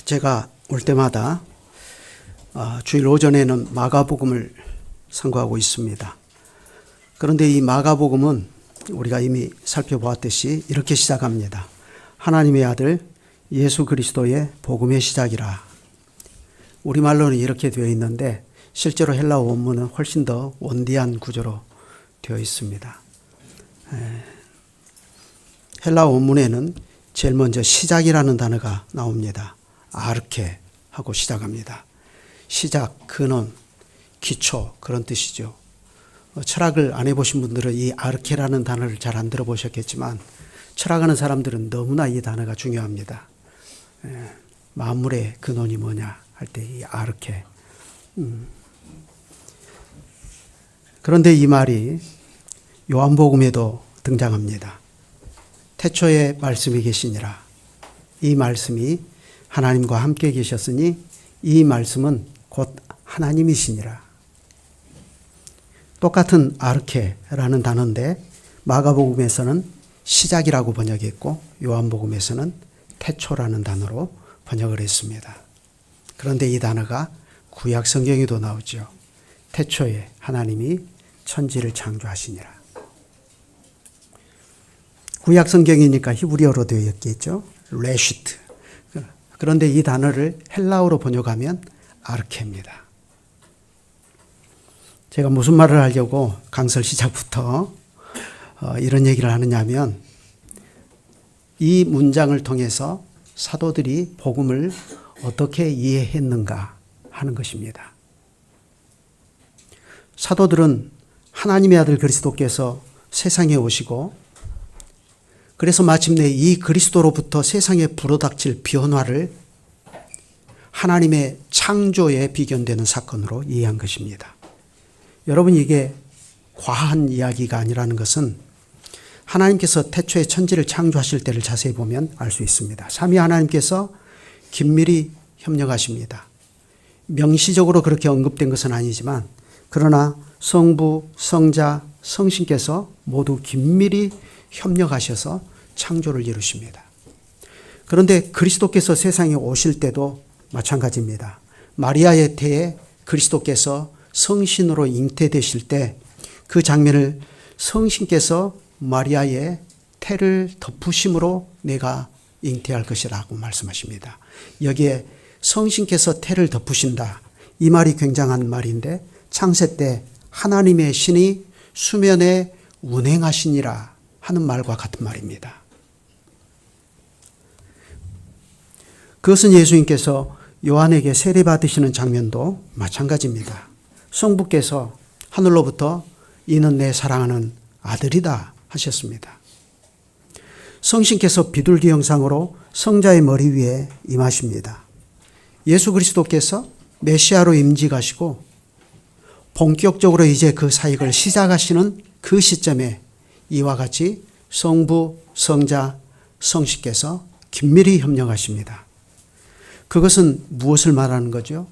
제가 올 때마다 주일 오전에는 마가복음을 상고하고 있습니다. 그런데 이 마가복음은 우리가 이미 살펴보았듯이 이렇게 시작합니다. 하나님의 아들 예수 그리스도의 복음의 시작이라. 우리말로는 이렇게 되어 있는데 실제로 헬라어 원문은 훨씬 더 원디한 구조로 되어 있습니다. 헬라어 원문에는 제일 먼저 시작이라는 단어가 나옵니다. 아르케 하고 시작합니다. 시작, 근원, 기초 그런 뜻이죠. 철학을 안 해보신 분들은 이 아르케라는 단어를 잘 안 들어보셨겠지만 철학하는 사람들은 너무나 이 단어가 중요합니다. 만물의 근원이 뭐냐 할 때 이 아르케. 그런데 이 말이 요한복음에도 등장합니다. 태초에 말씀이 계시니라. 이 말씀이 하나님과 함께 계셨으니 이 말씀은 곧 하나님이시니라. 똑같은 아르케라는 단어인데 마가복음에서는 시작이라고 번역했고 요한복음에서는 태초라는 단어로 번역을 했습니다. 그런데 이 단어가 구약 성경에도 나오죠. 태초에 하나님이 천지를 창조하시니라. 구약 성경이니까 히브리어로 되어 있겠죠. 레시트. 그런데 이 단어를 헬라어로 번역하면 아르케입니다. 제가 무슨 말을 하려고 강설 시작부터 이런 얘기를 하느냐면 이 문장을 통해서 사도들이 복음을 어떻게 이해했는가 하는 것입니다. 사도들은 하나님의 아들 그리스도께서 세상에 오시고 그래서 마침내 이 그리스도로부터 세상에 불어닥칠 변화를 하나님의 창조에 비견되는 사건으로 이해한 것입니다. 여러분, 이게 과한 이야기가 아니라는 것은 하나님께서 태초에 천지를 창조하실 때를 자세히 보면 알 수 있습니다. 삼위 하나님께서 긴밀히 협력하십니다. 명시적으로 그렇게 언급된 것은 아니지만 그러나 성부, 성자, 성신께서 모두 긴밀히 협력하셔서 창조를 이루십니다. 그런데 그리스도께서 세상에 오실 때도 마찬가지입니다. 마리아의 태에 그리스도께서 성신으로 잉태되실 때 그 장면을 성신께서 마리아의 태를 덮으심으로 내가 잉태할 것이라고 말씀하십니다. 여기에 성신께서 태를 덮으신다. 이 말이 굉장한 말인데 창세 때 하나님의 신이 수면에 운행하시니라 하는 말과 같은 말입니다. 그것은 예수님께서 요한에게 세례받으시는 장면도 마찬가지입니다. 성부께서 하늘로부터 이는 내 사랑하는 아들이다 하셨습니다. 성신께서 비둘기 형상으로 성자의 머리 위에 임하십니다. 예수 그리스도께서 메시아로 임직하시고 본격적으로 이제 그 사역을 시작하시는 그 시점에 이와 같이 성부, 성자, 성신께서 긴밀히 협력하십니다. 그것은 무엇을 말하는 거죠?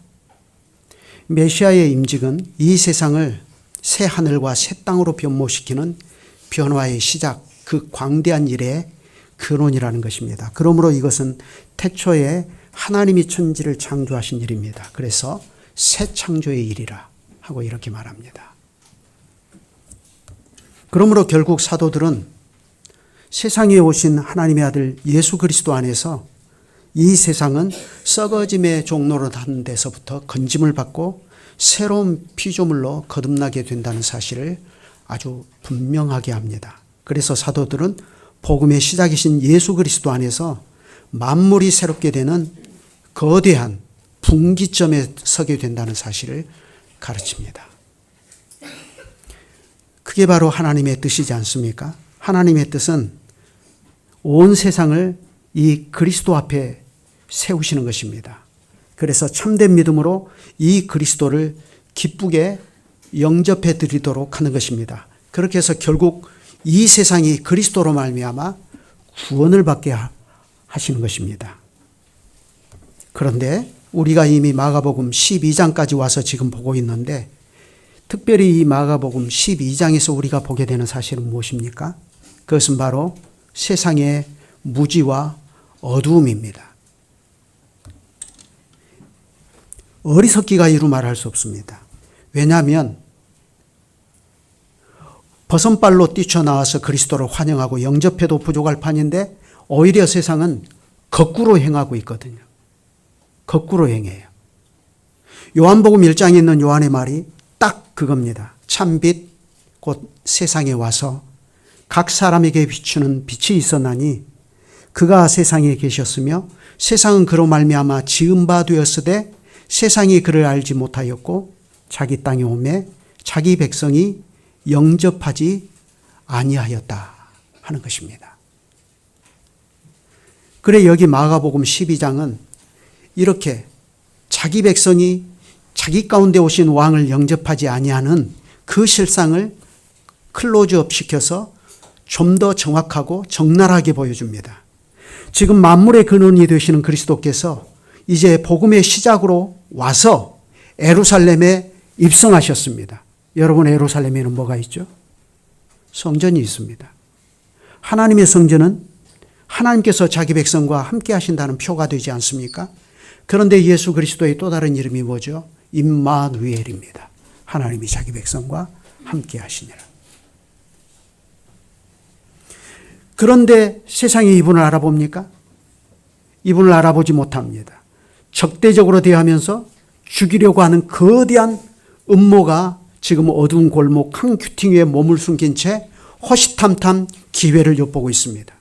메시아의 임직은 이 세상을 새 하늘과 새 땅으로 변모시키는 변화의 시작, 그 광대한 일의 근원이라는 것입니다. 그러므로 이것은 태초에 하나님이 천지를 창조하신 일입니다. 그래서 새 창조의 일이라 하고 이렇게 말합니다. 그러므로 결국 사도들은 세상에 오신 하나님의 아들 예수 그리스도 안에서 이 세상은 썩어짐의 종로로 닿는 데서부터 건짐을 받고 새로운 피조물로 거듭나게 된다는 사실을 아주 분명하게 합니다. 그래서 사도들은 복음의 시작이신 예수 그리스도 안에서 만물이 새롭게 되는 거대한 분기점에 서게 된다는 사실을 가르칩니다. 그게 바로 하나님의 뜻이지 않습니까? 하나님의 뜻은 온 세상을 이 그리스도 앞에 세우시는 것입니다. 그래서 참된 믿음으로 이 그리스도를 기쁘게 영접해 드리도록 하는 것입니다. 그렇게 해서 결국 이 세상이 그리스도로 말미암아 구원을 받게 하시는 것입니다. 그런데 우리가 이미 마가복음 12장까지 와서 지금 보고 있는데 특별히 이 마가복음 12장에서 우리가 보게 되는 사실은 무엇입니까? 그것은 바로 세상의 무지와 어두움입니다. 어리석기가 이루 말할 수 없습니다. 왜냐하면 버선발로 뛰쳐나와서 그리스도를 환영하고 영접해도 부족할 판인데 오히려 세상은 거꾸로 행하고 있거든요. 거꾸로 행해요. 요한복음 1장에 있는 요한의 말이 딱 그겁니다. 참빛 곧 세상에 와서 각 사람에게 비추는 빛이 있었나니 그가 세상에 계셨으며 세상은 그로 말미암아 지은 바 되었으되 세상이 그를 알지 못하였고 자기 땅에 오매 자기 백성이 영접하지 아니하였다 하는 것입니다. 그래 여기 마가복음 12장은 이렇게 자기 백성이 자기 가운데 오신 왕을 영접하지 아니하는 그 실상을 클로즈업 시켜서 좀 더 정확하고 적나라하게 보여줍니다. 지금 만물의 근원이 되시는 그리스도께서 이제 복음의 시작으로 와서 예루살렘에 입성하셨습니다. 여러분, 예루살렘에는 뭐가 있죠? 성전이 있습니다. 하나님의 성전은 하나님께서 자기 백성과 함께 하신다는 표가 되지 않습니까? 그런데 예수 그리스도의 또 다른 이름이 뭐죠? 임마누엘입니다. 하나님이 자기 백성과 함께 하시니라. 그런데 세상이 이분을 알아봅니까? 이분을 알아보지 못합니다. 적대적으로 대하면서 죽이려고 하는 거대한 음모가 지금 어두운 골목 한 큐팅 위에 몸을 숨긴 채 허시탐탐 기회를 엿보고 있습니다.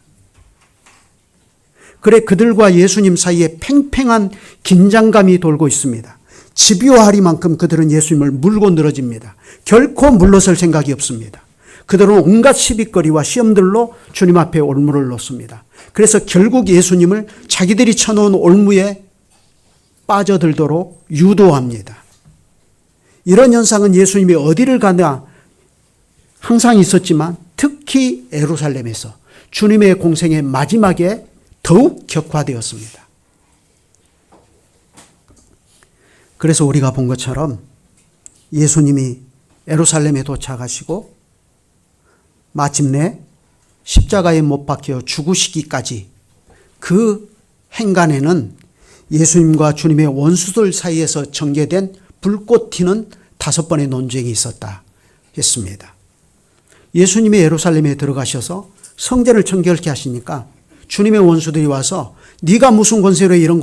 그래 그들과 예수님 사이에 팽팽한 긴장감이 돌고 있습니다. 집요하리만큼 그들은 예수님을 물고 늘어집니다. 결코 물러설 생각이 없습니다. 그들은 온갖 시비거리와 시험들로 주님 앞에 올무를 놓습니다. 그래서 결국 예수님을 자기들이 쳐놓은 올무에 빠져들도록 유도합니다. 이런 현상은 예수님이 어디를 가나 항상 있었지만 특히 예루살렘에서 주님의 공생의 마지막에 더욱 격화되었습니다. 그래서 우리가 본 것처럼 예수님이 예루살렘에 도착하시고 마침내 십자가에 못 박혀 죽으시기까지 그 행간에는 예수님과 주님의 원수들 사이에서 전개된 불꽃 튀는 5번의 논쟁이 있었다 했습니다. 예수님이 예루살렘에 들어가셔서 성전을 정결케 하시니까 주님의 원수들이 와서 네가 무슨 권세로 이런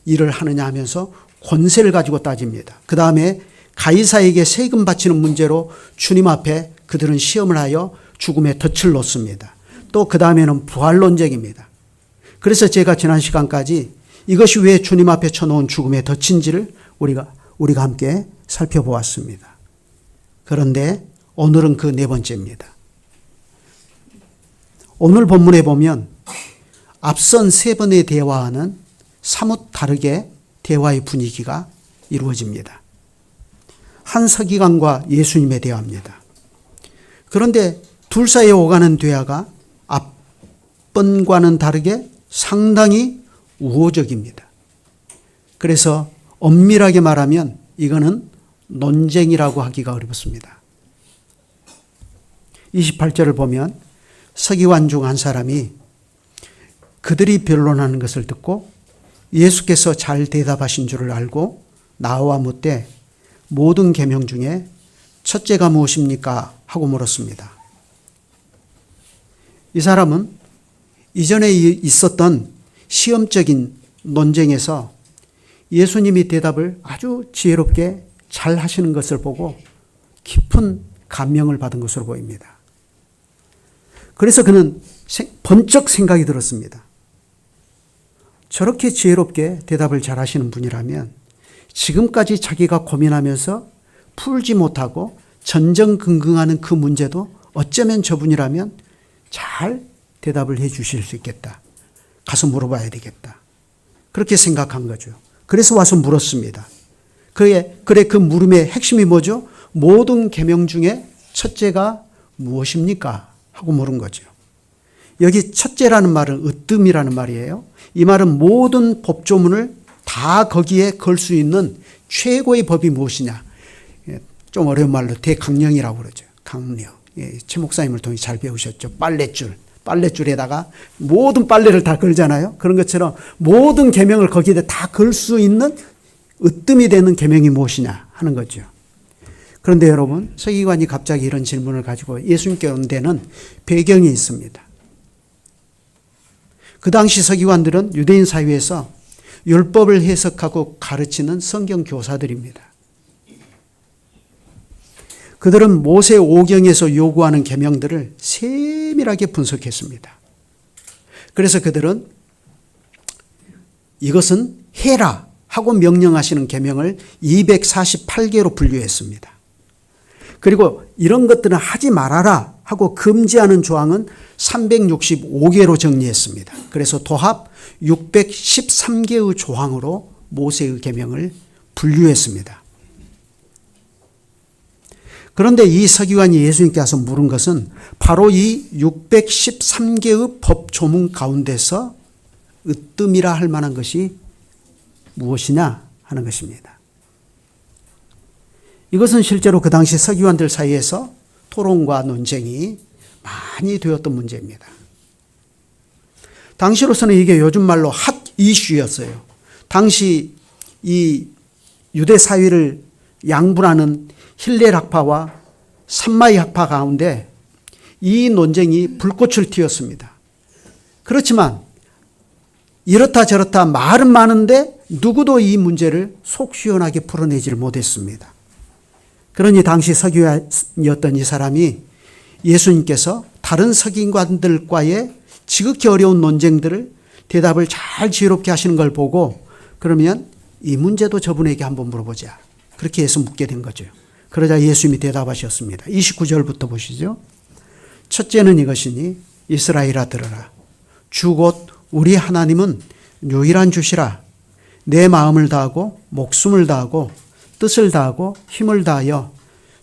일을 하느냐 하면서 권세를 가지고 따집니다. 그 다음에 가이사에게 세금 바치는 문제로 주님 앞에 그들은 시험을 하여 죽음의 덫을 놓습니다. 또 그 다음에는 부활 논쟁입니다. 그래서 제가 지난 시간까지 이것이 왜 주님 앞에 쳐놓은 죽음의 덫인지를 우리가 함께 살펴보았습니다. 그런데 오늘은 그 4번째입니다. 오늘 본문에 보면 앞선 3번의 대화와는 사뭇 다르게 대화의 분위기가 이루어집니다. 한 서기관과 예수님의 대화입니다. 그런데 둘 사이에 오가는 대화가 앞번과는 다르게 상당히 우호적입니다. 그래서 엄밀하게 말하면 이거는 논쟁이라고 하기가 어렵습니다. 28절을 보면 서기관 중 한 사람이 그들이 변론하는 것을 듣고 예수께서 잘 대답하신 줄을 알고 나와 묻되 모든 계명 중에 첫째가 무엇입니까? 하고 물었습니다. 이 사람은 이전에 있었던 시험적인 논쟁에서 예수님이 대답을 아주 지혜롭게 잘 하시는 것을 보고 깊은 감명을 받은 것으로 보입니다. 그래서 그는 번쩍 생각이 들었습니다. 저렇게 지혜롭게 대답을 잘 하시는 분이라면 지금까지 자기가 고민하면서 풀지 못하고 전전긍긍하는 그 문제도 어쩌면 저분이라면 잘 대답을 해 주실 수 있겠다. 가서 물어봐야 되겠다. 그렇게 생각한 거죠. 그래서 와서 물었습니다. 그래 그 물음의 핵심이 뭐죠? 모든 계명 중에 첫째가 무엇입니까? 하고 물은 거죠. 여기 첫째라는 말은 으뜸이라는 말이에요. 이 말은 모든 법조문을 다 거기에 걸 수 있는 최고의 법이 무엇이냐. 좀 어려운 말로 대강령이라고 그러죠. 강령. 최 목사님을 통해 잘 배우셨죠. 빨랫줄에다가 모든 빨래를 다 걸잖아요. 그런 것처럼 모든 계명을 거기에 다 걸 수 있는 으뜸이 되는 계명이 무엇이냐 하는 거죠. 그런데 여러분, 서기관이 갑자기 이런 질문을 가지고 예수님께 온 데는 배경이 있습니다. 그 당시 서기관들은 유대인 사회에서 율법을 해석하고 가르치는 성경 교사들입니다. 그들은 모세 오경에서 요구하는 계명들을 세밀하게 분석했습니다. 그래서 그들은 이것은 해라 하고 명령하시는 계명을 248개로 분류했습니다. 그리고 이런 것들은 하지 말아라 하고 금지하는 조항은 365개로 정리했습니다. 그래서 도합 613개의 조항으로 모세의 계명을 분류했습니다. 그런데 이 서기관이 예수님께 와서 물은 것은 바로 이 613개의 법 조문 가운데서 으뜸이라 할 만한 것이 무엇이냐 하는 것입니다. 이것은 실제로 그 당시 서기관들 사이에서 토론과 논쟁이 많이 되었던 문제입니다. 당시로서는 이게 요즘 말로 핫 이슈였어요. 당시 이 유대 사회를 양분하는 힐렐 학파와 삼마이 학파 가운데 이 논쟁이 불꽃을 튀었습니다. 그렇지만 이렇다 저렇다 말은 많은데 누구도 이 문제를 속 시원하게 풀어내지를 못했습니다. 그러니 당시 서기관이었던 이 사람이 예수님께서 다른 서기관들과의 지극히 어려운 논쟁들을 대답을 잘 지혜롭게 하시는 걸 보고 그러면 이 문제도 저분에게 한번 물어보자. 그렇게 해서 묻게 된 거죠. 그러자 예수님이 대답하셨습니다. 29절부터 보시죠. 첫째는 이것이니 이스라엘아 들으라. 주 곧 우리 하나님은 유일한 주시라. 내 마음을 다하고 목숨을 다하고 뜻을 다하고 힘을 다하여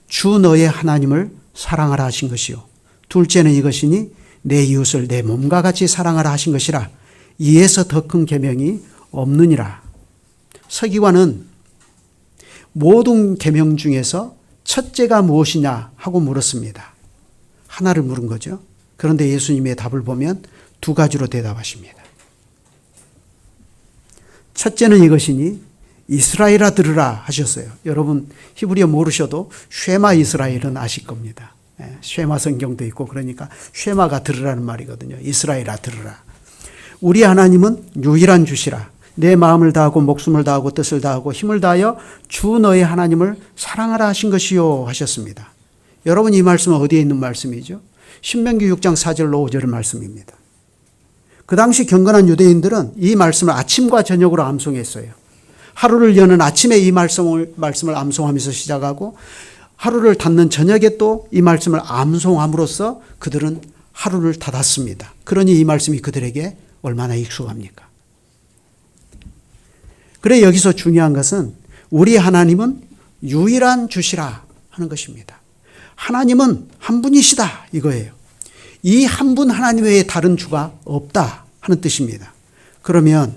주 너의 하나님을 사랑하라 하신 것이요. 둘째는 이것이니 내 이웃을 내 몸과 같이 사랑하라 하신 것이라. 이에서 더 큰 계명이 없느니라. 서기관은 모든 계명 중에서 첫째가 무엇이냐 하고 물었습니다. 하나를 물은 거죠. 그런데 예수님의 답을 보면 두 가지로 대답하십니다. 첫째는 이것이니 이스라엘아 들으라 하셨어요. 여러분 히브리어 모르셔도 쉐마 이스라엘은 아실 겁니다. 쉐마 성경도 있고 그러니까 쉐마가 들으라는 말이거든요. 이스라엘아 들으라. 우리 하나님은 유일한 주시라. 내 마음을 다하고 목숨을 다하고 뜻을 다하고 힘을 다하여 주 너의 하나님을 사랑하라 하신 것이요 하셨습니다. 여러분 이 말씀은 어디에 있는 말씀이죠? 신명기 6장 4절로 5절의 말씀입니다. 그 당시 경건한 유대인들은 이 말씀을 아침과 저녁으로 암송했어요. 하루를 여는 아침에 이 말씀을 암송하면서 시작하고 하루를 닫는 저녁에 또 이 말씀을 암송함으로써 그들은 하루를 닫았습니다. 그러니 이 말씀이 그들에게 얼마나 익숙합니까? 그래 여기서 중요한 것은 우리 하나님은 유일한 주시라 하는 것입니다. 하나님은 한 분이시다 이거예요. 이 한 분 하나님 외에 다른 주가 없다 하는 뜻입니다. 그러면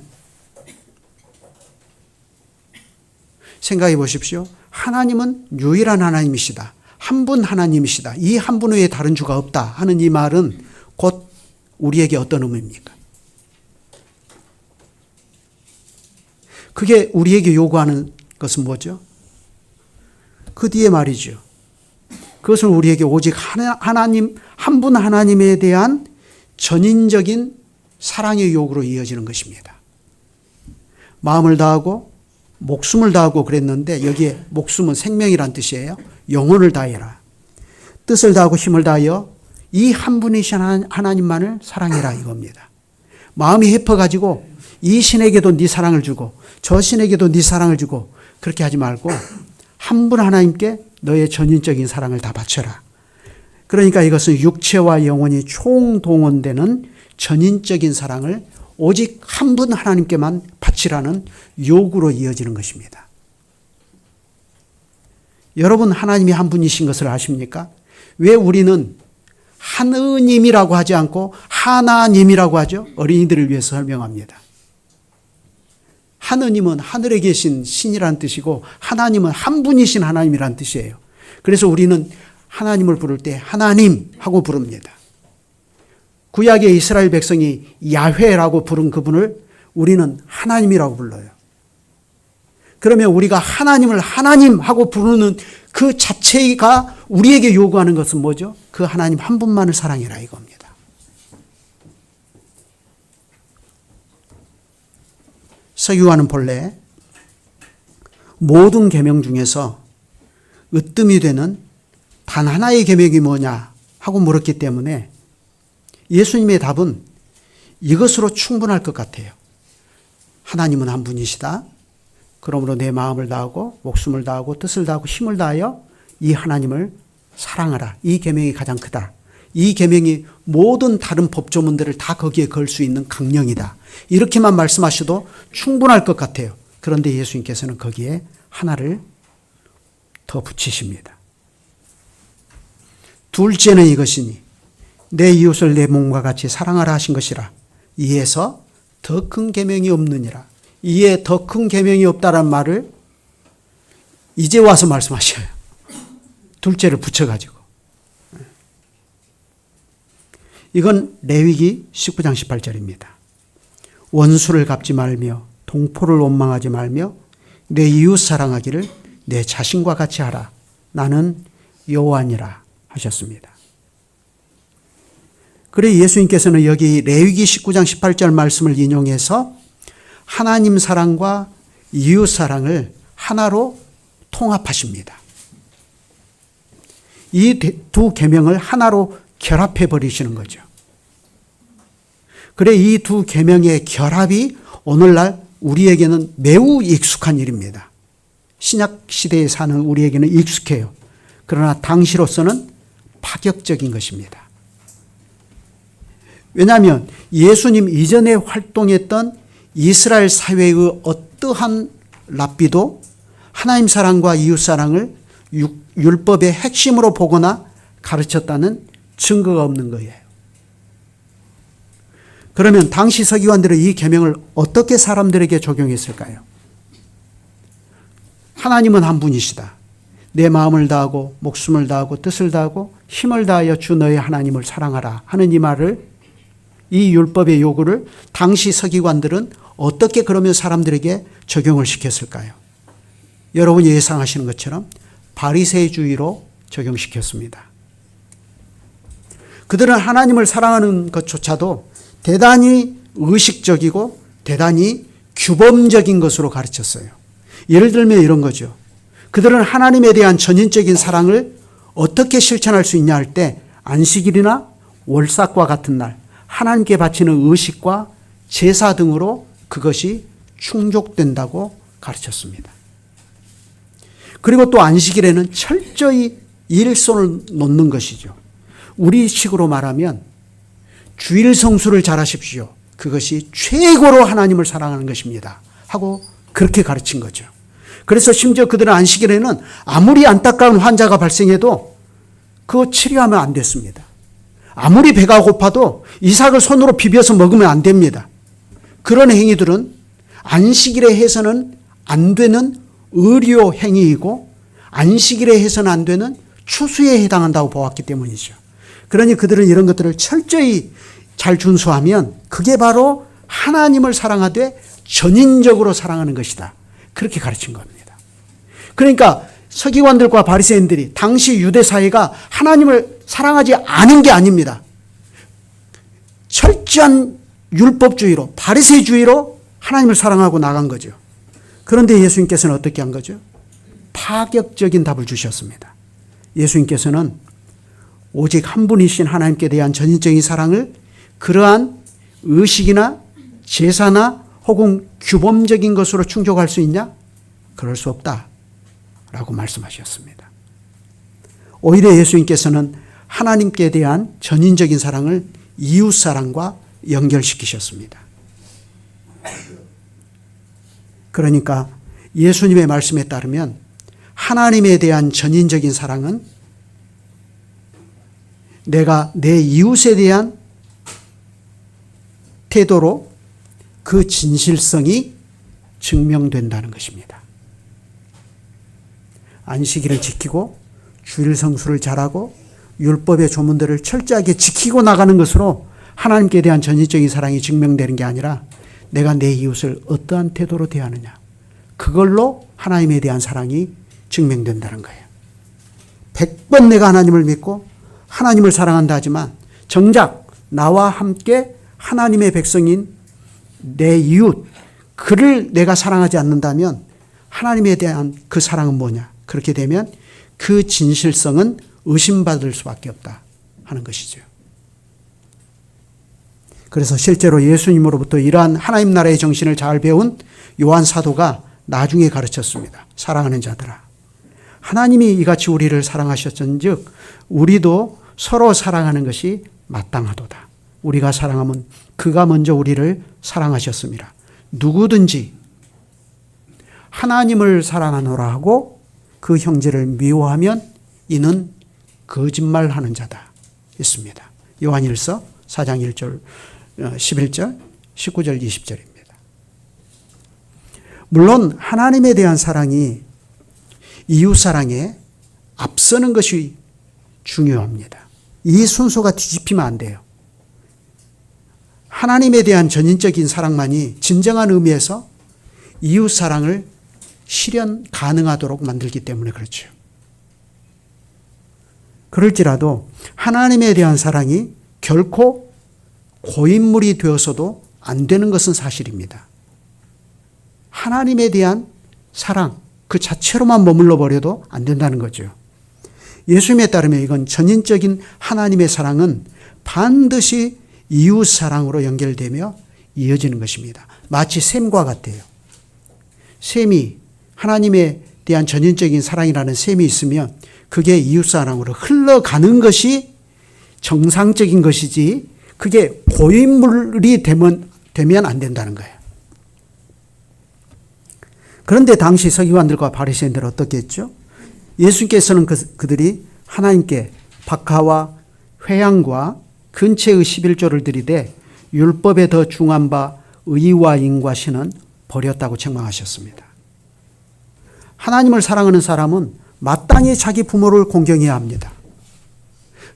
생각해 보십시오. 하나님은 유일한 하나님이시다. 한 분 하나님이시다. 이 한 분 외에 다른 주가 없다 하는 이 말은 곧 우리에게 어떤 의미입니까? 그게 우리에게 요구하는 것은 뭐죠? 그 뒤에 말이죠. 그것은 우리에게 오직 하나님, 한 분 하나님에 대한 전인적인 사랑의 요구로 이어지는 것입니다. 마음을 다하고 목숨을 다하고 그랬는데 여기에 목숨은 생명이란 뜻이에요. 영혼을 다해라. 뜻을 다하고 힘을 다하여 이 한 분이신 하나님만을 사랑해라 이겁니다. 마음이 헤퍼가지고 이 신에게도 네 사랑을 주고 저 신에게도 네 사랑을 주고 그렇게 하지 말고 한 분 하나님께 너의 전인적인 사랑을 다 바쳐라. 그러니까 이것은 육체와 영혼이 총동원되는 전인적인 사랑을 오직 한 분 하나님께만 바치라는 요구로 이어지는 것입니다. 여러분 하나님이 한 분이신 것을 아십니까? 왜 우리는 하느님이라고 하지 않고 하나님이라고 하죠? 어린이들을 위해서 설명합니다. 하느님은 하늘에 계신 신이란 뜻이고 하나님은 한 분이신 하나님이란 뜻이에요. 그래서 우리는 하나님을 부를 때 하나님 하고 부릅니다. 구약의 이스라엘 백성이 야훼라고 부른 그분을 우리는 하나님이라고 불러요. 그러면 우리가 하나님을 하나님하고 부르는 그 자체가 우리에게 요구하는 것은 뭐죠? 그 하나님 한 분만을 사랑해라 이겁니다. 서기관은 본래 모든 계명 중에서 으뜸이 되는 단 하나의 계명이 뭐냐 하고 물었기 때문에 예수님의 답은 이것으로 충분할 것 같아요. 하나님은 한 분이시다. 그러므로 내 마음을 다하고 목숨을 다하고 뜻을 다하고 힘을 다하여 이 하나님을 사랑하라. 이 계명이 가장 크다. 이 계명이 모든 다른 법조문들을 다 거기에 걸 수 있는 강령이다. 이렇게만 말씀하셔도 충분할 것 같아요. 그런데 예수님께서는 거기에 하나를 더 붙이십니다. 둘째는 이것이니 내 이웃을 내 몸과 같이 사랑하라 하신 것이라. 이에서 더 큰 계명이 없느니라. 이에 더 큰 계명이 없다라는 말을 이제 와서 말씀하셔요. 둘째를 붙여가지고. 이건 레위기 19장 18절입니다. 원수를 갚지 말며 동포를 원망하지 말며 내 이웃 사랑하기를 내 자신과 같이 하라. 나는 여호와니라 하셨습니다. 그래 예수님께서는 여기 레위기 19장 18절 말씀을 인용해서 하나님 사랑과 이웃 사랑을 하나로 통합하십니다. 이 두 계명을 하나로 결합해 버리시는 거죠. 그래 이 두 계명의 결합이 오늘날 우리에게는 매우 익숙한 일입니다. 신약 시대에 사는 우리에게는 익숙해요. 그러나 당시로서는 파격적인 것입니다. 왜냐하면 예수님 이전에 활동했던 이스라엘 사회의 어떠한 랍비도 하나님 사랑과 이웃 사랑을 율법의 핵심으로 보거나 가르쳤다는 증거가 없는 거예요. 그러면 당시 서기관들은 이 계명을 어떻게 사람들에게 적용했을까요? 하나님은 한 분이시다. 내 마음을 다하고 목숨을 다하고 뜻을 다하고 힘을 다하여 주 너의 하나님을 사랑하라 하는 이 말을, 이 율법의 요구를 당시 서기관들은 어떻게 그러면 사람들에게 적용을 시켰을까요? 여러분이 예상하시는 것처럼 바리새주의로 적용시켰습니다. 그들은 하나님을 사랑하는 것조차도 대단히 의식적이고 대단히 규범적인 것으로 가르쳤어요. 예를 들면 이런 거죠. 그들은 하나님에 대한 전인적인 사랑을 어떻게 실천할 수 있냐 할 때 안식일이나 월삭과 같은 날 하나님께 바치는 의식과 제사 등으로 그것이 충족된다고 가르쳤습니다. 그리고 또 안식일에는 철저히 일손을 놓는 것이죠. 우리식으로 말하면 주일 성수를 잘하십시오. 그것이 최고로 하나님을 사랑하는 것입니다. 하고 그렇게 가르친 거죠. 그래서 심지어 그들은 안식일에는 아무리 안타까운 환자가 발생해도 그거 치료하면 안 됐습니다. 아무리 배가 고파도 이삭을 손으로 비벼서 먹으면 안 됩니다. 그런 행위들은 안식일에 해서는 안 되는 의료 행위이고 안식일에 해서는 안 되는 추수에 해당한다고 보았기 때문이죠. 그러니 그들은 이런 것들을 철저히 잘 준수하면 그게 바로 하나님을 사랑하되 전인적으로 사랑하는 것이다. 그렇게 가르친 겁니다. 그러니까 서기관들과 바리새인들이 당시 유대 사회가 하나님을 사랑하지 않은 게 아닙니다. 철저한 율법주의로 바리새주의로 하나님을 사랑하고 나간 거죠. 그런데 예수님께서는 어떻게 한 거죠? 파격적인 답을 주셨습니다. 예수님께서는 오직 한 분이신 하나님께 대한 전인적인 사랑을 그러한 의식이나 제사나 혹은 규범적인 것으로 충족할 수 있냐? 그럴 수 없다 라고 말씀하셨습니다. 오히려 예수님께서는 하나님께 대한 전인적인 사랑을 이웃사랑과 연결시키셨습니다. 그러니까 예수님의 말씀에 따르면 하나님에 대한 전인적인 사랑은 내가 내 이웃에 대한 태도로 그 진실성이 증명된다는 것입니다. 안식일을 지키고 주일 성수를 잘하고 율법의 조문들을 철저하게 지키고 나가는 것으로 하나님께 대한 전인적인 사랑이 증명되는 게 아니라 내가 내 이웃을 어떠한 태도로 대하느냐, 그걸로 하나님에 대한 사랑이 증명된다는 거예요. 100번 내가 하나님을 믿고 하나님을 사랑한다 하지만 정작 나와 함께 하나님의 백성인 내 이웃, 그를 내가 사랑하지 않는다면 하나님에 대한 그 사랑은 뭐냐? 그렇게 되면 그 진실성은 의심받을 수밖에 없다 하는 것이죠. 그래서 실제로 예수님으로부터 이러한 하나님 나라의 정신을 잘 배운 요한 사도가 나중에 가르쳤습니다. 사랑하는 자들아, 하나님이 이같이 우리를 사랑하셨은즉 우리도 서로 사랑하는 것이 마땅하도다. 우리가 사랑하면 그가 먼저 우리를 사랑하셨습니다. 누구든지 하나님을 사랑하노라 하고 그 형제를 미워하면 이는 거짓말하는 자다 했습니다. 요한일서 4장 1절 11절 19절 20절입니다. 물론 하나님에 대한 사랑이 이웃사랑에 앞서는 것이 중요합니다. 이 순서가 뒤집히면 안 돼요. 하나님에 대한 전인적인 사랑만이 진정한 의미에서 이웃사랑을 실현 가능하도록 만들기 때문에 그렇죠. 그럴지라도 하나님에 대한 사랑이 결코 고인물이 되어서도 안 되는 것은 사실입니다. 하나님에 대한 사랑 그 자체로만 머물러 버려도 안 된다는 거죠. 예수님에 따르면 이건 전인적인 하나님의 사랑은 반드시 이웃 사랑으로 연결되며 이어지는 것입니다. 마치 샘과 같아요. 샘이 하나님에 대한 전인적인 사랑이라는 샘이 있으면 그게 이웃 사랑으로 흘러가는 것이 정상적인 것이지 그게 고인물이 되면 안 된다는 거예요. 그런데 당시 서기관들과 바리새인들은 어떻게 했죠? 예수님께서는 그들이 하나님께 박하와 회양과 근체의 11조를 들이대 율법에 더 중한 바 의와 인과 신은 버렸다고 책망하셨습니다. 하나님을 사랑하는 사람은 마땅히 자기 부모를 공경해야 합니다.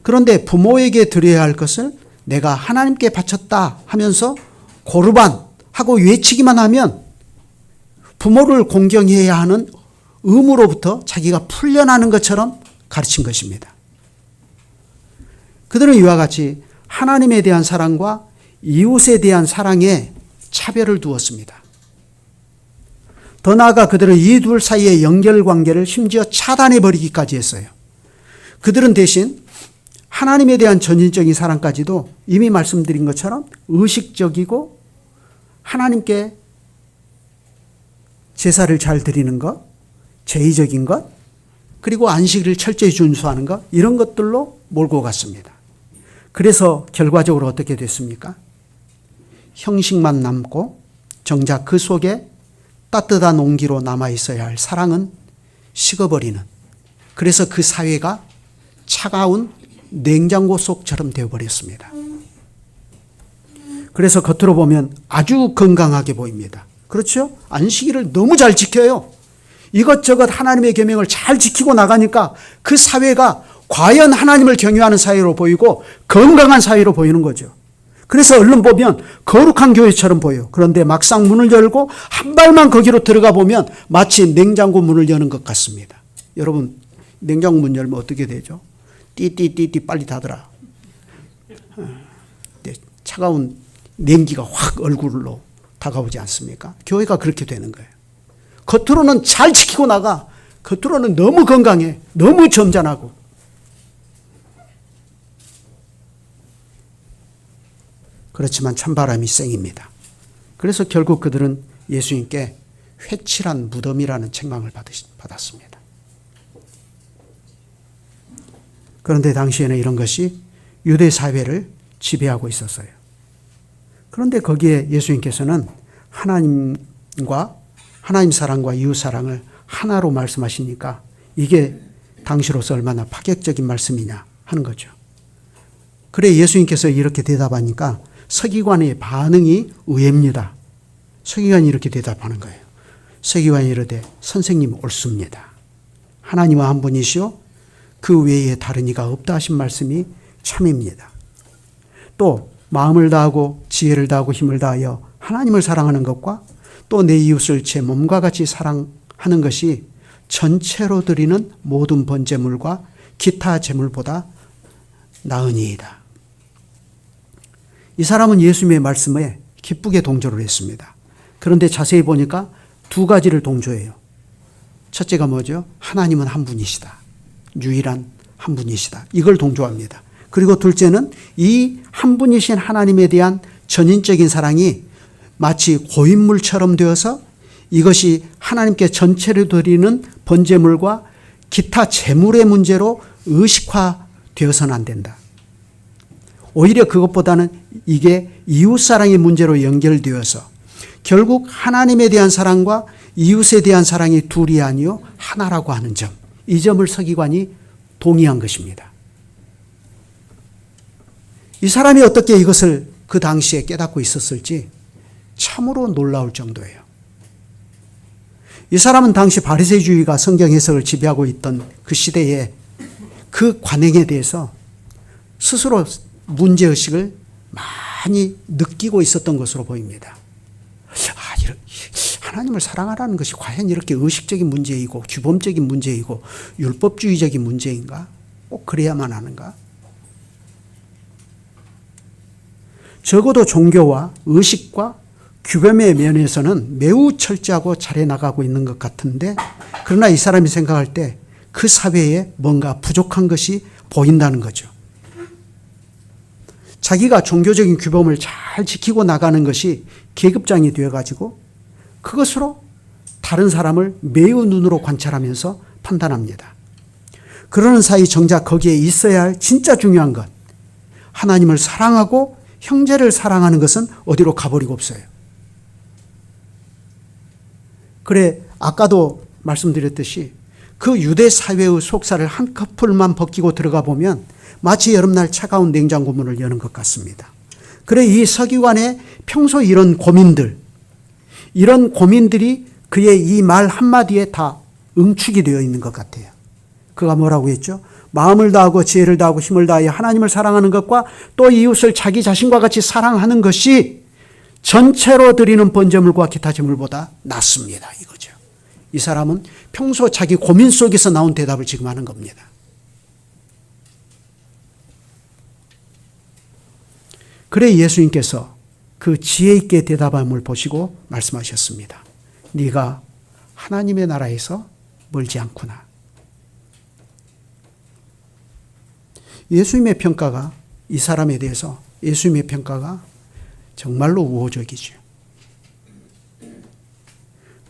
그런데 부모에게 드려야 할 것을 내가 하나님께 바쳤다 하면서 고르반 하고 외치기만 하면 부모를 공경해야 하는 의무로부터 자기가 풀려나는 것처럼 가르친 것입니다. 그들은 이와 같이 하나님에 대한 사랑과 이웃에 대한 사랑에 차별을 두었습니다. 더 나아가 그들은 이 둘 사이의 연결관계를 심지어 차단해버리기까지 했어요. 그들은 대신 하나님에 대한 전인적인 사랑까지도 이미 말씀드린 것처럼 의식적이고 하나님께 제사를 잘 드리는 것, 제의적인 것, 그리고 안식일을 철저히 준수하는 것, 이런 것들로 몰고 갔습니다. 그래서 결과적으로 어떻게 됐습니까? 형식만 남고 정작 그 속에 따뜻한 온기로 남아있어야 할 사랑은 식어버리는, 그래서 그 사회가 차가운 냉장고 속처럼 되어버렸습니다. 그래서 겉으로 보면 아주 건강하게 보입니다. 그렇죠? 안식일을 너무 잘 지켜요. 이것저것 하나님의 계명을 잘 지키고 나가니까 그 사회가 과연 하나님을 경외하는 사회로 보이고 건강한 사회로 보이는 거죠. 그래서 얼른 보면 거룩한 교회처럼 보여요. 그런데 막상 문을 열고 한 발만 거기로 들어가 보면 마치 냉장고 문을 여는 것 같습니다. 여러분, 냉장고 문 열면 어떻게 되죠? 띠띠띠띠 빨리 닫으라. 차가운 냉기가 확 얼굴로 다가오지 않습니까? 교회가 그렇게 되는 거예요. 겉으로는 잘 지키고 나가, 겉으로는 너무 건강해, 너무 점잖하고. 그렇지만 찬바람이 쌩입니다. 그래서 결국 그들은 예수님께 회칠한 무덤이라는 책망을 받았습니다. 그런데 당시에는 이런 것이 유대 사회를 지배하고 있었어요. 그런데 거기에 예수님께서는 하나님과 하나님 사랑과 이웃 사랑을 하나로 말씀하시니까 이게 당시로서 얼마나 파격적인 말씀이냐 하는 거죠. 그래 예수님께서 이렇게 대답하니까 서기관의 반응이 의외입니다. 서기관이 이렇게 대답하는 거예요. 서기관이 이르되 선생님 옳습니다. 하나님은 한 분이시오 그 외에 다른 이가 없다 하신 말씀이 참입니다. 또 마음을 다하고 지혜를 다하고 힘을 다하여 하나님을 사랑하는 것과 또 내 이웃을 제 몸과 같이 사랑하는 하는 것이 전체로 드리는 모든 번제물과 기타 제물보다 나으니이다. 이 사람은 예수님의 말씀에 기쁘게 동조를 했습니다. 그런데 자세히 보니까 두 가지를 동조해요. 첫째가 뭐죠? 하나님은 한 분이시다. 유일한 한 분이시다. 이걸 동조합니다. 그리고 둘째는 이 한 분이신 하나님에 대한 전인적인 사랑이 마치 고인물처럼 되어서 이것이 하나님께 전체를 드리는 번제물과 기타 제물의 문제로 의식화되어서는 안 된다. 오히려 그것보다는 이게 이웃사랑의 문제로 연결되어서 결국 하나님에 대한 사랑과 이웃에 대한 사랑이 둘이 아니요 하나라고 하는 점, 이 점을 서기관이 동의한 것입니다. 이 사람이 어떻게 이것을 그 당시에 깨닫고 있었을지 참으로 놀라울 정도예요. 이 사람은 당시 바리새주의가 성경 해석을 지배하고 있던 그 시대에 그 관행에 대해서 스스로 문제의식을 많이 느끼고 있었던 것으로 보입니다. 하나님을 사랑하라는 것이 과연 이렇게 의식적인 문제이고 규범적인 문제이고 율법주의적인 문제인가? 꼭 그래야만 하는가? 적어도 종교와 의식과 규범의 면에서는 매우 철저하고 잘해 나가고 있는 것 같은데, 그러나 이 사람이 생각할 때 그 사회에 뭔가 부족한 것이 보인다는 거죠. 자기가 종교적인 규범을 잘 지키고 나가는 것이 계급장이 되어가지고 그것으로 다른 사람을 매우 눈으로 관찰하면서 판단합니다. 그러는 사이 정작 거기에 있어야 할 진짜 중요한 것, 하나님을 사랑하고 형제를 사랑하는 것은 어디로 가버리고 없어요. 그래, 아까도 말씀드렸듯이 그 유대 사회의 속살을 한꺼풀만 벗기고 들어가 보면 마치 여름날 차가운 냉장고 문을 여는 것 같습니다. 그래, 이 서기관의 평소 이런 고민들이 그의 이 말 한마디에 다 응축이 되어 있는 것 같아요. 그가 뭐라고 했죠? 마음을 다하고 지혜를 다하고 힘을 다하여 하나님을 사랑하는 것과 또 이웃을 자기 자신과 같이 사랑하는 것이 전체로 드리는 번제물과 기타 제물보다 낫습니다. 이거죠. 이 사람은 평소 자기 고민 속에서 나온 대답을 지금 하는 겁니다. 그래 예수님께서 그 지혜 있게 대답함을 보시고 말씀하셨습니다. 네가 하나님의 나라에서 멀지 않구나. 예수님의 평가가, 이 사람에 대해서 예수님의 평가가 정말로 우호적이죠.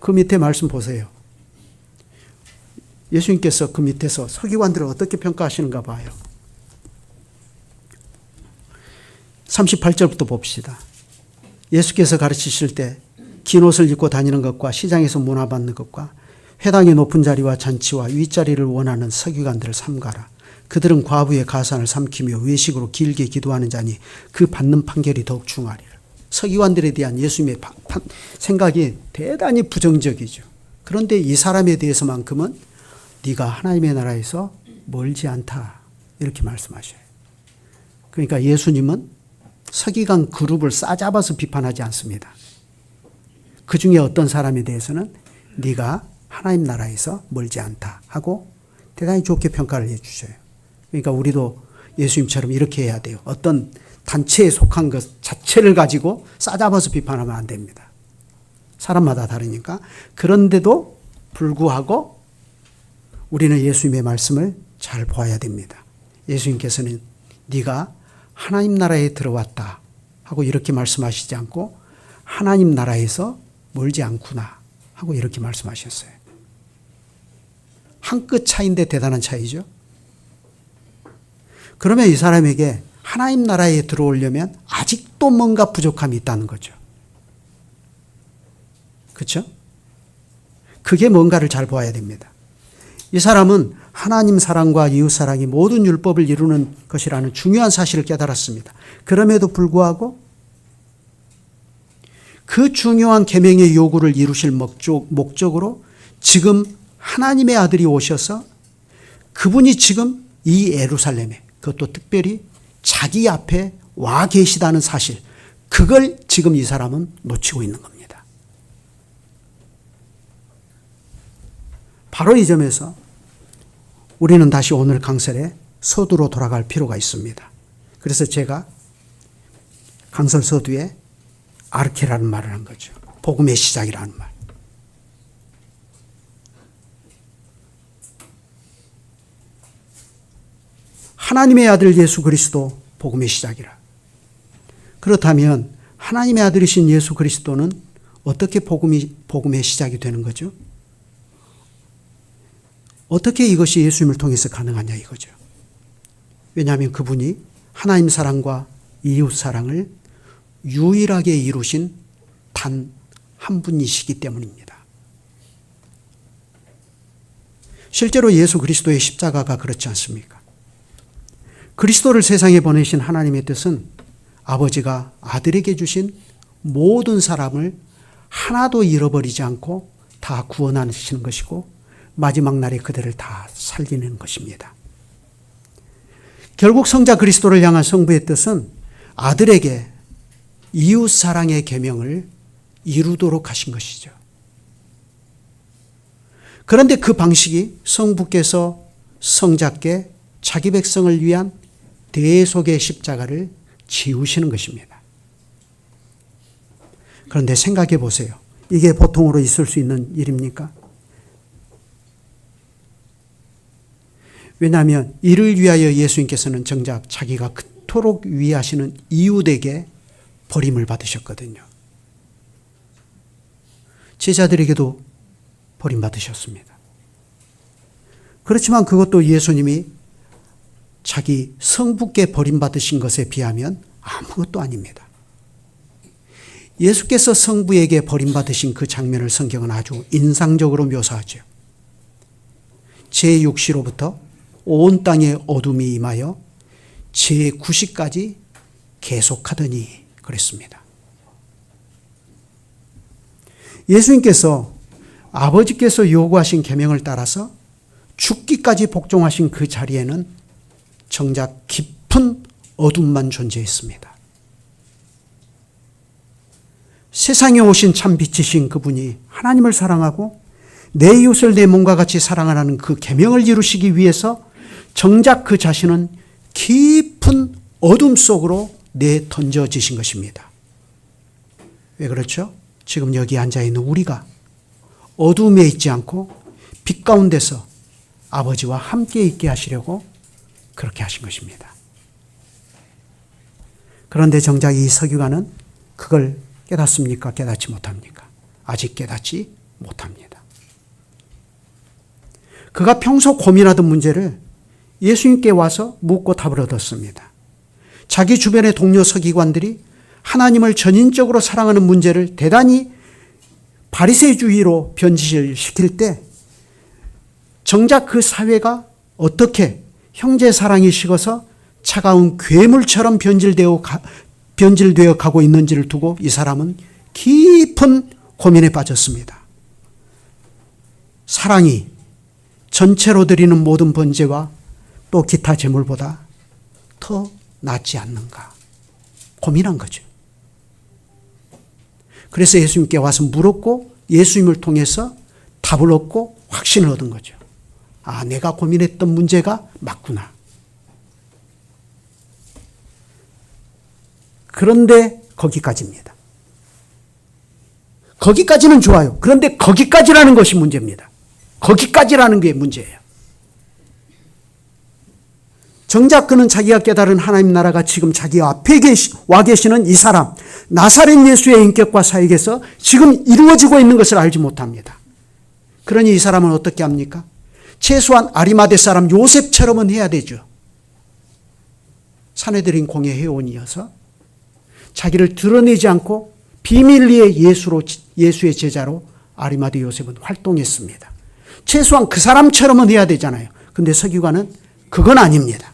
그 밑에 말씀 보세요. 예수님께서 그 밑에서 서기관들을 어떻게 평가하시는가 봐요. 38절부터 봅시다. 예수께서 가르치실 때 긴 옷을 입고 다니는 것과 시장에서 문화받는 것과 회당의 높은 자리와 잔치와 윗자리를 원하는 서기관들을 삼가라. 그들은 과부의 가산을 삼키며 외식으로 길게 기도하는 자니 그 받는 판결이 더욱 중하리라. 서기관들에 대한 예수님의 생각이 대단히 부정적이죠. 그런데 이 사람에 대해서만큼은 네가 하나님의 나라에서 멀지 않다, 이렇게 말씀하셔요. 그러니까 예수님은 서기관 그룹을 싸잡아서 비판하지 않습니다. 그 중에 어떤 사람에 대해서는 네가 하나님 나라에서 멀지 않다 하고 대단히 좋게 평가를 해주셔요. 그러니까 우리도 예수님처럼 이렇게 해야 돼요. 어떤 단체에 속한 것 자체를 가지고 싸잡아서 비판하면 안 됩니다. 사람마다 다르니까. 그런데도 불구하고 우리는 예수님의 말씀을 잘 보아야 됩니다. 예수님께서는 네가 하나님 나라에 들어왔다 하고 이렇게 말씀하시지 않고 하나님 나라에서 멀지 않구나 하고 이렇게 말씀하셨어요. 한 끗 차이인데 대단한 차이죠. 그러면 이 사람에게 하나님 나라에 들어오려면 아직도 뭔가 부족함이 있다는 거죠. 그렇죠? 그게 뭔가를 잘 보아야 됩니다. 이 사람은 하나님 사랑과 이웃 사랑이 모든 율법을 이루는 것이라는 중요한 사실을 깨달았습니다. 그럼에도 불구하고 그 중요한 계명의 요구를 이루실 목적으로 지금 하나님의 아들이 오셔서 그분이 지금 이 예루살렘에, 그것도 특별히 자기 앞에 와 계시다는 사실, 그걸 지금 이 사람은 놓치고 있는 겁니다. 바로 이 점에서 우리는 다시 오늘 강설에 서두로 돌아갈 필요가 있습니다. 그래서 제가 강설 서두에 아르케라는 말을 한 거죠. 복음의 시작이라는 말. 하나님의 아들 예수 그리스도 복음의 시작이라. 그렇다면 하나님의 아들이신 예수 그리스도는 어떻게 복음의 시작이 되는 거죠? 어떻게 이것이 예수님을 통해서 가능하냐 이거죠. 왜냐하면 그분이 하나님 사랑과 이웃 사랑을 유일하게 이루신 단 한 분이시기 때문입니다. 실제로 예수 그리스도의 십자가가 그렇지 않습니까? 그리스도를 세상에 보내신 하나님의 뜻은 아버지가 아들에게 주신 모든 사람을 하나도 잃어버리지 않고 다 구원하시는 것이고 마지막 날에 그들을 다 살리는 것입니다. 결국 성자 그리스도를 향한 성부의 뜻은 아들에게 이웃 사랑의 계명을 이루도록 하신 것이죠. 그런데 그 방식이 성부께서 성자께 자기 백성을 위한 대속의 십자가를 지우시는 것입니다. 그런데 생각해 보세요. 이게 보통으로 있을 수 있는 일입니까? 왜냐하면 이를 위하여 예수님께서는 정작 자기가 그토록 위하시는 이웃에게 버림을 받으셨거든요. 제자들에게도 버림받으셨습니다. 그렇지만 그것도 예수님이 자기 성부께 버림받으신 것에 비하면 아무것도 아닙니다. 예수께서 성부에게 버림받으신 그 장면을 성경은 아주 인상적으로 묘사하죠. 제6시로부터 온 땅에 어둠이 임하여 제9시까지 계속하더니 그랬습니다. 예수님께서 아버지께서 요구하신 계명을 따라서 죽기까지 복종하신 그 자리에는 정작 깊은 어둠만 존재했습니다. 세상에 오신 참 빛이신 그분이 하나님을 사랑하고 내 이웃을 내 몸과 같이 사랑하라는 그 계명을 이루시기 위해서 정작 그 자신은 깊은 어둠 속으로 내던져지신 것입니다. 왜 그렇죠? 지금 여기 앉아있는 우리가 어둠에 있지 않고 빛 가운데서 아버지와 함께 있게 하시려고 그렇게 하신 것입니다. 그런데 정작 이 서기관은 그걸 깨닫습니까? 깨닫지 못합니까? 아직 깨닫지 못합니다. 그가 평소 고민하던 문제를 예수님께 와서 묻고 답을 얻었습니다. 자기 주변의 동료 서기관들이 하나님을 전인적으로 사랑하는 문제를 대단히 바리새주의로 변질시킬 때 정작 그 사회가 어떻게 형제 사랑이 식어서 차가운 괴물처럼 변질되어 가고 있는지를 두고 이 사람은 깊은 고민에 빠졌습니다. 사랑이 전체로 드리는 모든 번제와 또 기타 제물보다 더 낫지 않는가 고민한 거죠. 그래서 예수님께 와서 물었고 예수님을 통해서 답을 얻고 확신을 얻은 거죠. 아, 내가 고민했던 문제가 맞구나. 그런데 거기까지입니다. 거기까지는 좋아요. 그런데 거기까지라는 것이 문제입니다. 거기까지라는 게 문제예요. 정작 그는 자기가 깨달은 하나님 나라가 지금 자기 앞에 와 계시는 이 사람, 나사렛 예수의 인격과 사역에서 지금 이루어지고 있는 것을 알지 못합니다. 그러니 이 사람은 어떻게 합니까? 최소한 아리마대 사람 요셉처럼은 해야 되죠. 사내들인 공의 회원이어서 자기를 드러내지 않고 비밀리에 예수의 제자로 아리마대 요셉은 활동했습니다. 최소한 그 사람처럼은 해야 되잖아요. 근데 서기관은 그건 아닙니다.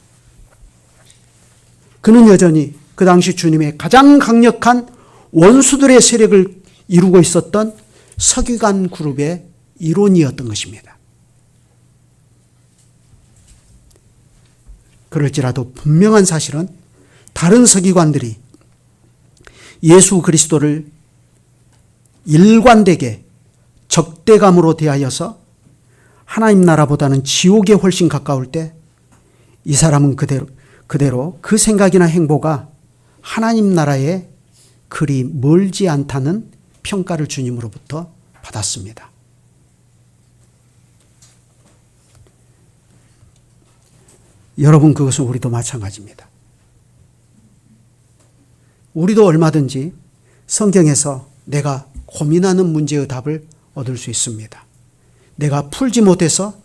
그는 여전히 그 당시 주님의 가장 강력한 원수들의 세력을 이루고 있었던 서기관 그룹의 일원이었던 것입니다. 그럴지라도 분명한 사실은 다른 서기관들이 예수 그리스도를 일관되게 적대감으로 대하여서 하나님 나라보다는 지옥에 훨씬 가까울 때 이 사람은 그대로 그 생각이나 행보가 하나님 나라에 그리 멀지 않다는 평가를 주님으로부터 받았습니다. 여러분, 그것은 우리도 마찬가지입니다. 우리도 얼마든지 성경에서 내가 고민하는 문제의 답을 얻을 수 있습니다. 내가 풀지 못해서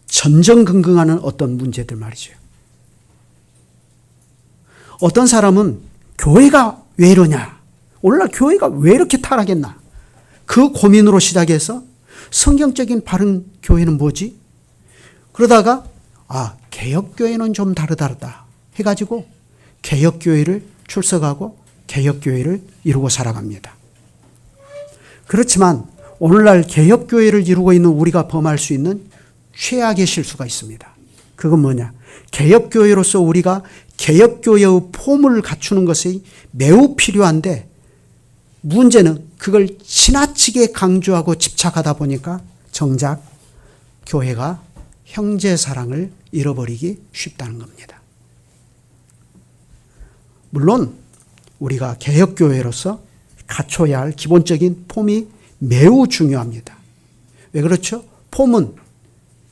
전전긍긍하는 어떤 문제들 말이죠. 어떤 사람은 교회가 왜 이러냐? 오늘날 교회가 왜 이렇게 타락했나? 그 고민으로 시작해서 성경적인 바른 교회는 뭐지? 그러다가 개혁교회는 좀 다르다 해가지고 개혁교회를 출석하고 개혁교회를 이루고 살아갑니다. 그렇지만 오늘날 개혁교회를 이루고 있는 우리가 범할 수 있는 최악의 실수가 있습니다. 그건 뭐냐? 개혁교회로서 우리가 개혁교회의 폼을 갖추는 것이 매우 필요한데 문제는 그걸 지나치게 강조하고 집착하다 보니까 정작 교회가 형제사랑을 잃어버리기 쉽다는 겁니다. 물론 우리가 개혁교회로서 갖춰야 할 기본적인 폼이 매우 중요합니다. 왜 그렇죠? 폼은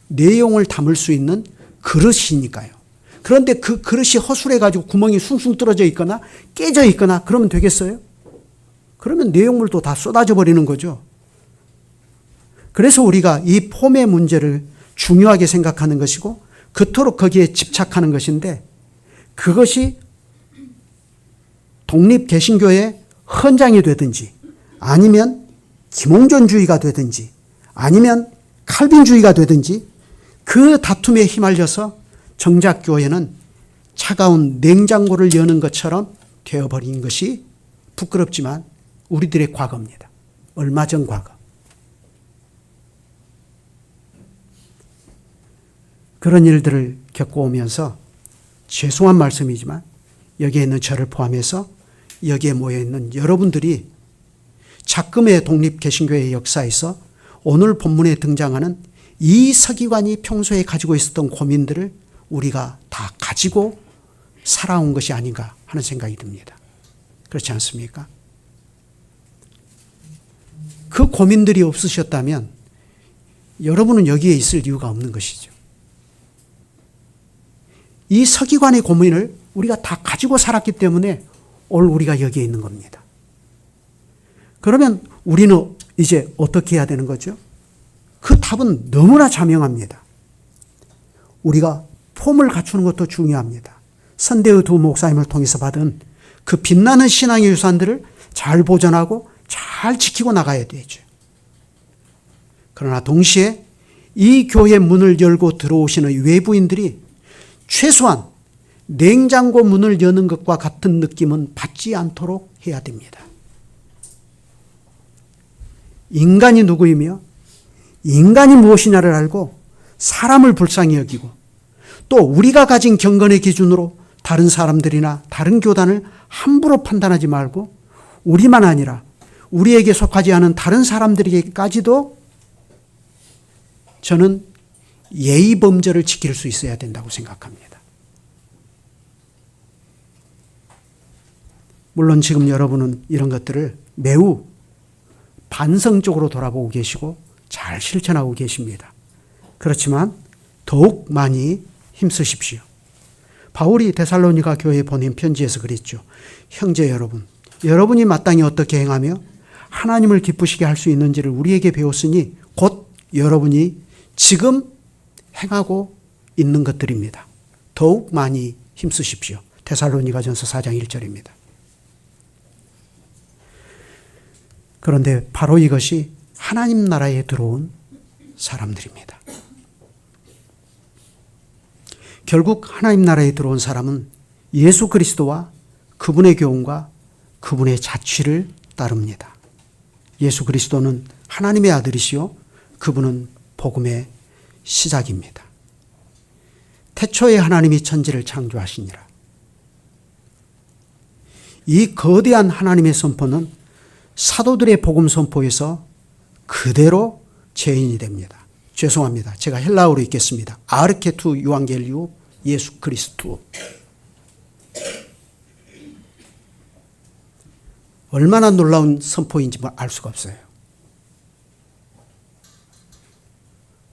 내용을 담을 수 있는 그릇이니까요. 그런데 그 그릇이 허술해가지고 구멍이 숭숭 뚫어져 있거나 깨져 있거나 그러면 되겠어요? 그러면 내용물도 다 쏟아져 버리는 거죠. 그래서 우리가 이 폼의 문제를 중요하게 생각하는 것이고 그토록 거기에 집착하는 것인데 그것이 독립개신교의 헌장이 되든지 아니면 김홍전주의가 되든지 아니면 칼빈주의가 되든지 그 다툼에 휘말려서 정작 교회는 차가운 냉장고를 여는 것처럼 되어버린 것이 부끄럽지만 우리들의 과거입니다. 얼마 전 과거. 그런 일들을 겪어오면서 죄송한 말씀이지만 여기에 있는 저를 포함해서 여기에 모여있는 여러분들이 작금의 독립개신교회의 역사에서 오늘 본문에 등장하는 이 서기관이 평소에 가지고 있었던 고민들을 우리가 다 가지고 살아온 것이 아닌가 하는 생각이 듭니다. 그렇지 않습니까? 그 고민들이 없으셨다면 여러분은 여기에 있을 이유가 없는 것이죠. 이 서기관의 고민을 우리가 다 가지고 살았기 때문에 오늘 우리가 여기에 있는 겁니다. 그러면 우리는 이제 어떻게 해야 되는 거죠? 그 답은 너무나 자명합니다. 우리가 폼을 갖추는 것도 중요합니다. 선대의 두 목사님을 통해서 받은 그 빛나는 신앙의 유산들을 잘 보존하고 잘 지키고 나가야 되죠. 그러나 동시에 이 교회 문을 열고 들어오시는 외부인들이 최소한 냉장고 문을 여는 것과 같은 느낌은 받지 않도록 해야 됩니다. 인간이 누구이며 인간이 무엇이냐를 알고 사람을 불쌍히 여기고 또 우리가 가진 경건의 기준으로 다른 사람들이나 다른 교단을 함부로 판단하지 말고 우리만 아니라 우리에게 속하지 않은 다른 사람들에게까지도 저는 예의 범절을 지킬 수 있어야 된다고 생각합니다. 물론 지금 여러분은 이런 것들을 매우 반성적으로 돌아보고 계시고 잘 실천하고 계십니다. 그렇지만 더욱 많이 힘쓰십시오. 바울이 데살로니가 교회에 보낸 편지에서 그랬죠. 형제 여러분, 여러분이 마땅히 어떻게 행하며 하나님을 기쁘시게 할 수 있는지를 우리에게 배웠으니 곧 여러분이 지금 행하고 있는 것들입니다. 더욱 많이 힘쓰십시오. 데살로니가전서 4장 1절입니다. 그런데 바로 이것이 하나님 나라에 들어온 사람들입니다. 결국 하나님 나라에 들어온 사람은 예수 그리스도와 그분의 교훈과 그분의 자취를 따릅니다. 예수 그리스도는 하나님의 아들이시요 그분은 복음의 시작입니다. 태초에 하나님이 천지를 창조하시니라. 이 거대한 하나님의 선포는 사도들의 복음 선포에서 그대로 재현이 됩니다. 죄송합니다. 제가 헬라어로 읽겠습니다. 아르케투 유앙겔리오 예수 그리스도. 얼마나 놀라운 선포인지 알 수가 없어요.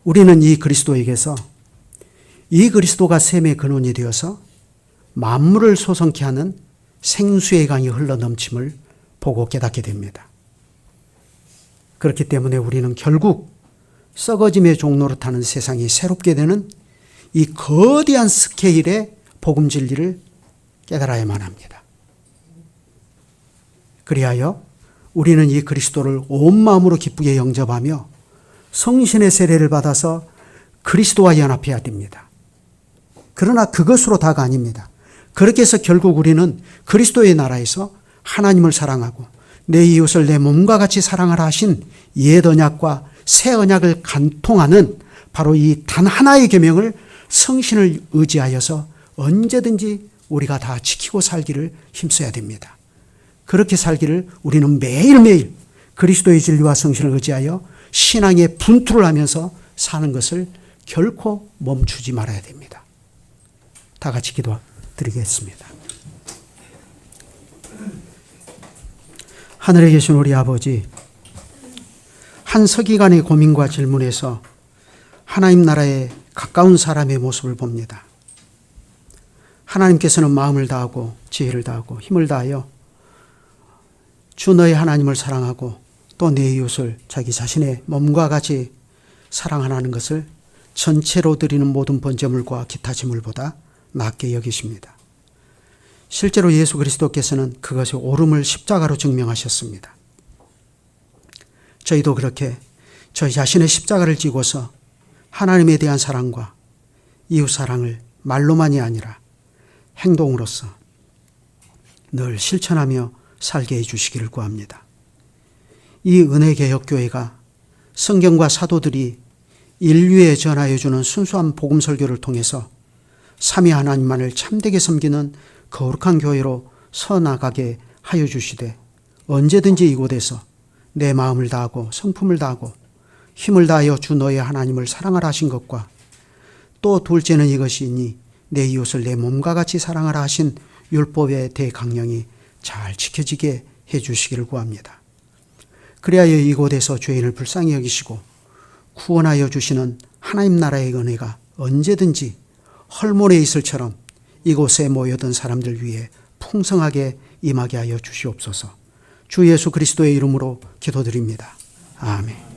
우리는 이 그리스도에게서 이 그리스도가 샘의 근원이 되어서 만물을 소성케 하는 생수의 강이 흘러넘침을 보고 깨닫게 됩니다. 그렇기 때문에 우리는 결국 썩어짐의 종로로 타는 세상이 새롭게 되는 이 거대한 스케일의 복음 진리를 깨달아야만 합니다. 그리하여 우리는 이 그리스도를 온 마음으로 기쁘게 영접하며 성신의 세례를 받아서 그리스도와 연합해야 됩니다. 그러나 그것으로 다가 아닙니다. 그렇게 해서 결국 우리는 그리스도의 나라에서 하나님을 사랑하고 내 이웃을 내 몸과 같이 사랑하라 하신 옛 언약과 새 언약을 간통하는 바로 이 단 하나의 계명을 성신을 의지하여서 언제든지 우리가 다 지키고 살기를 힘써야 됩니다. 그렇게 살기를 우리는 매일매일 그리스도의 진리와 성신을 의지하여 신앙의 분투를 하면서 사는 것을 결코 멈추지 말아야 됩니다. 다 같이 기도드리겠습니다. 하늘에 계신 우리 아버지, 한 서기관의 고민과 질문에서 하나님 나라에 가까운 사람의 모습을 봅니다. 하나님께서는 마음을 다하고 지혜를 다하고 힘을 다하여 주 너의 하나님을 사랑하고 또 내 이웃을 자기 자신의 몸과 같이 사랑하는 것을 전체로 드리는 모든 번제물과 기타 제물보다 낮게 여기십니다. 실제로 예수 그리스도께서는 그것의 옳음을 십자가로 증명하셨습니다. 저희도 그렇게 저희 자신의 십자가를 지고서 하나님에 대한 사랑과 이웃 사랑을 말로만이 아니라 행동으로서 늘 실천하며 살게 해주시기를 구합니다. 이 은혜개혁교회가 성경과 사도들이 인류에 전하여주는 순수한 복음 설교를 통해서 삼위 하나님만을 참되게 섬기는 거룩한 교회로 서나가게 하여 주시되 언제든지 이곳에서 내 마음을 다하고 성품을 다하고 힘을 다하여 주 너의 하나님을 사랑하라 하신 것과 또 둘째는 이것이니 내 이웃을 내 몸과 같이 사랑하라 하신 율법의 대강령이 잘 지켜지게 해 주시기를 구합니다. 그리하여 이곳에서 죄인을 불쌍히 여기시고 구원하여 주시는 하나님 나라의 은혜가 언제든지 헐몬의 이슬처럼 이곳에 모여든 사람들 위해 풍성하게 임하게 하여 주시옵소서. 주 예수 그리스도의 이름으로 기도드립니다. 아멘.